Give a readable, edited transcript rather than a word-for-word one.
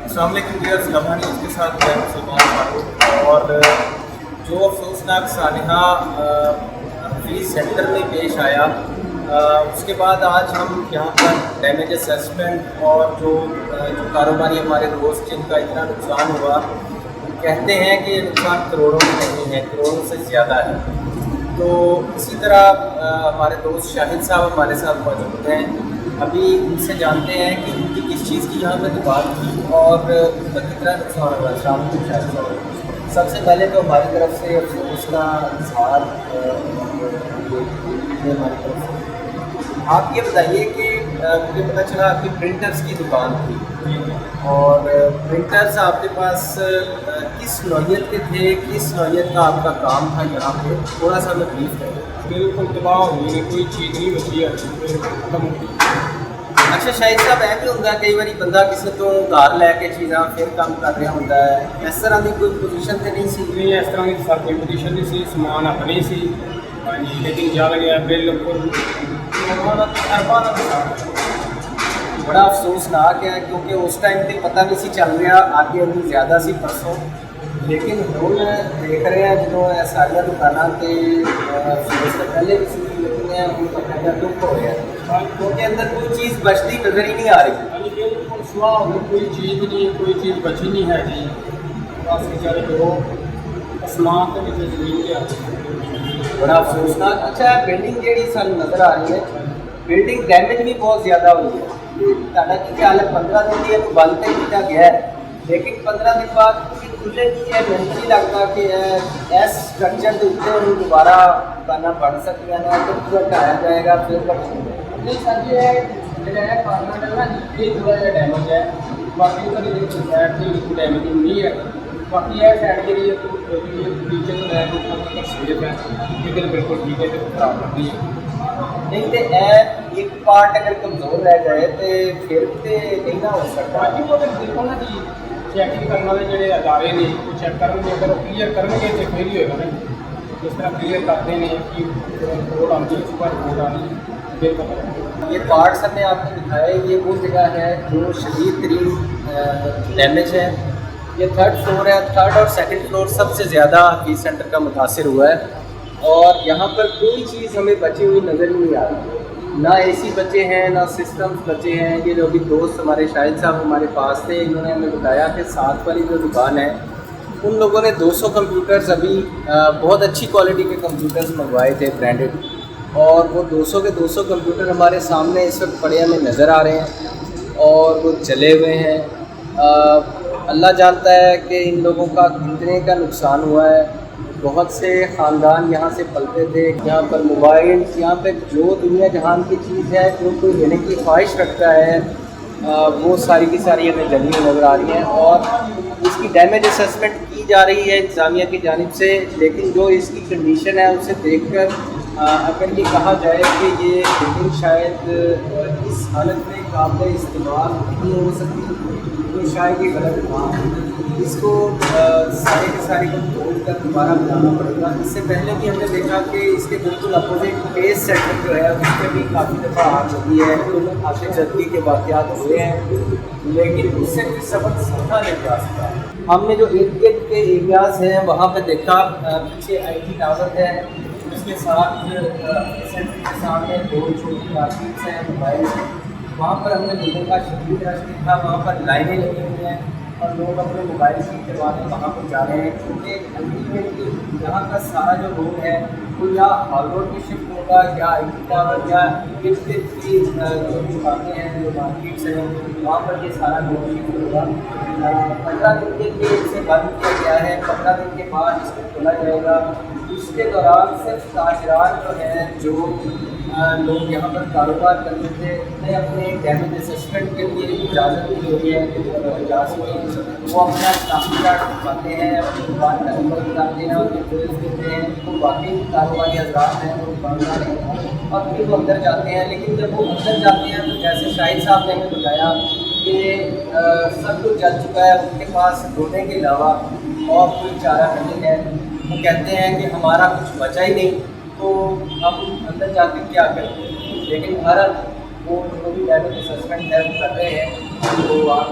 السلام علیکم ویئرس، لمحہ نیوز کے ساتھ میں سلمان فاروق۔ اور جو افسوسناک سانحہ حفیظ سینٹر میں پیش آیا، اس کے بعد آج ہم یہاں پر ڈیمیج اسیسمنٹ اور جو کاروباری ہمارے دوست جن کا اتنا نقصان ہوا، کہتے ہیں کہ یہ نقصان کروڑوں میں نہیں ہے، کروڑوں سے زیادہ ہے۔ تو اسی طرح ہمارے دوست شاہد صاحب ہمارے ساتھ موجود ہیں، ابھی ان سے جانتے ہیں کہ ان کی کس چیز کی یہاں پہ دکان تھی اور ان کا کتنا نقصان ہوا۔ شام کو شاہد صاحب، سب سے پہلے تو ہماری طرف سے افسوس کا اظہار ہماری طرف سے۔ آپ یہ بتائیے کہ مجھے پتہ چلا آپ کی پرنٹرز کی دکان تھی، اور پرنٹرز آپ کے پاس کس نوعیت کے تھے، کس نوعیت کا آپ کا کام تھا یہاں پہ؟ تھوڑا سا ہمیں بریف کریں۔ بالکل تباہ ہوئی ہے، کوئی چیز نہیں بچی ہے، ختم ہو گئی۔ اچھا شاہد صاحب، یہ بھی ہوتا ہے کئی بار بندہ کسی تو ادھار لے کے چیزاں پھر کام کر رہا ہوتا ہے، اس طرح کی کوئی پوزیشن تو نہیں سی؟ نہیں، اس طرح کی سر کوئی پوزیشن نہیں سی، سامان اپنے سی، ہاں جی، لیکن جل گیا بالکل۔ بڑا افسوسناک ہے، کیونکہ اس ٹائم پہ پتہ نہیں سی چل رہا، آگے ابھی زیادہ سی پرسوں، لیکن ہوں دیکھ رہے ہیں جدوں ساریا دکانوں کے افسوس تو پہلے بھی سی، لیکن ہوں تو پہلے دکھ ہو رہا ہے کیونکہ اندر کوئی چیز بچتی نظر ہی نہیں آ رہی۔ ہاں جی، بالکل سوا ہو گئی، کوئی چیز نہیں، کوئی چیز بچی نہیں ہے جی، بس بیچارے لوگ آسمان کے نیچے زمین کے آتے۔ بڑا افسوسناک۔ اچھا، بلڈنگ جیڑی سانوں نظر آ رہی ہے، بلڈنگ ڈیمیج بھی بہت زیادہ ہوئی ہے۔ تھوڑا کی خیال ہے 15 دن کی تو بند تو کیا گیا ہے، لیکن 15 دن بعد کھلے کی ہے، نہیں نہیں لگتا کہ اس اسٹرکچر کے اتنے انہوں دوبارہ دکانیں بن سکتی ہیں، تو پورا ٹایا جائے گا پھر نہیں سر جی، یہ کارنر ہے نا، یہ تھوڑا جہا ڈیمیج ہے، باقی تو سائڈ سے ڈیمیج نہیں ہے، باقی یہ سائڈ جی نیچے تو لے کے اوپر تک سیف ہے، لیکن بالکل ٹھیک ہے، خراب نہیں ہے۔ نہیں تو ایک پارٹ اگر کمزور رہ جائے تو پھر تو نہیں نہ ہو سکتا۔ باقی وہ دیکھو نا جی، چیکنگ کرنے والے جڑے ادارے نے وہ چیک کریں گے، اگر وہ کلیئر کریں گے تو پھر ہی ہوئے گا نا۔ جس طرح کلیئر کرتے ہیں کہ رپورٹ آتی ہے، اس پر رپورٹ آنی پھر پتہ ہے۔ یہ پارٹس ہم نے آپ کو دکھایا ہے، یہ وہ جگہ ہے جو شدید ترین ڈیمیج ہے۔ یہ 3rd فلور ہے، 3rd اور 2nd فلور سب سے زیادہ حفیظ سینٹر کا متاثر ہوا ہے، اور یہاں پر کوئی چیز ہمیں بچی ہوئی نظر ہی نہیں آ رہی، نہ اے سی بچے ہیں، نہ سسٹمز بچے ہیں۔ یہ جو ابھی دوست ہمارے شاہد صاحب ہمارے پاس تھے، انہوں نے ہمیں بتایا کہ ساتھ والی جو دکان ہے ان لوگوں نے 200 کمپیوٹرز ابھی بہت اچھی کوالٹی کے کمپیوٹرز منگوائے تھے برانڈڈ، اور وہ 200 کے 200 کمپیوٹر ہمارے سامنے اس وقت پڑے ہمیں نظر آ رہے ہیں، اور وہ جلے ہوئے ہیں۔ اللہ جانتا ہے کہ ان لوگوں کا کتنے کا نقصان ہوا ہے۔ بہت سے خاندان یہاں سے پلتے تھے، یہاں پر موبائل، یہاں پہ جو دنیا جہان کی چیز ہے جو کوئی لینے کی خواہش رکھتا ہے، وہ ساری کی ساری ہمیں جلی ہوئی نظر آ رہی ہیں، اور اس کی ڈیمیج اسیسمنٹ کی جا رہی ہے انتظامیہ کی جانب سے، لیکن جو اس کی کنڈیشن ہے اسے دیکھ کر اگر یہ کہا جائے کہ یہ بلڈنگ شاید اس حالت میں قابل استعمال نہیں ہو سکتی تو شاید یہ غلط کام، اس کو سارے کے سارے کو توڑ کر دوبارہ بنانا پڑے گا۔ اس سے پہلے بھی ہم نے دیکھا کہ اس کے بالکل اپوزٹ پیس سینٹر جو ہے اس میں بھی کافی دفعہ آگ لگی ہے، آتش زدگی کے واقعات ہوئے ہیں، لیکن اس سے کوئی سبق سیکھا نہیں جا سکتا۔ ہم نے جو ارد گرد کے ایریاز ہیں وہاں پہ دیکھا، پیچھے آئی ٹی ٹاور ہے، اس کے ساتھ سینٹر کے سامنے 2 چھوٹی مارکیٹس ہیں، موبائل ہیں، وہاں پر ہم نے لوگوں کا شدید رش دیکھا، وہاں پر لائنیں لگی ہوئی ہیں اور لوگ اپنے موبائل ٹھیک کروانے وہاں پر جا رہے ہیں، کیونکہ الٹیمیٹلی یہاں کا سارا جو روڈ ہے وہ یا ہال روڈ میں شفٹ ہوگا، یا آئی ٹی ٹاور، یا ارد گرد کی جو دکانیں ہیں، جو مارکیٹس ہیں، وہاں پر یہ سارا روڈ شفٹ ہوگا۔ 15 دن کے لیے اسے بند کیا گیا ہے، 15 دن کے بعد اس کو کھولا جائے گا۔ اس کے دوران صرف تاجرات جو ہیں، جو لوگ یہاں پر کاروبار کرتے تھے، انہیں اپنے ڈیمیج اسسمنٹ کے لیے اجازت دی ہوئی ہے کہ وہ اپنا اسٹاف چارٹ دکھاتے ہیں، اپنی دکان کا نمبر بتاتے ہیں اور ڈیٹیلس دیتے ہیں، تو باقی کاروباری حضرات ہیں وہ دکاندار ہیں، اور پھر وہ اندر جاتے ہیں۔ لیکن جب وہ اندر جاتے ہیں تو جیسے شاہد صاحب نے ہمیں بتایا کہ سب کچھ جل چکا ہے، ان کے پاس دھونے کے علاوہ اور کوئی چارہ نہیں ہے۔ وہ کہتے ہیں کہ ہمارا کچھ بچا ہی نہیں، تو ہم اندر جا کے کیا کریں، لیکن ہر وہ جو بھی ڈیمیج اسسمنٹ ہے وہ کر رہے ہیں، تو آپ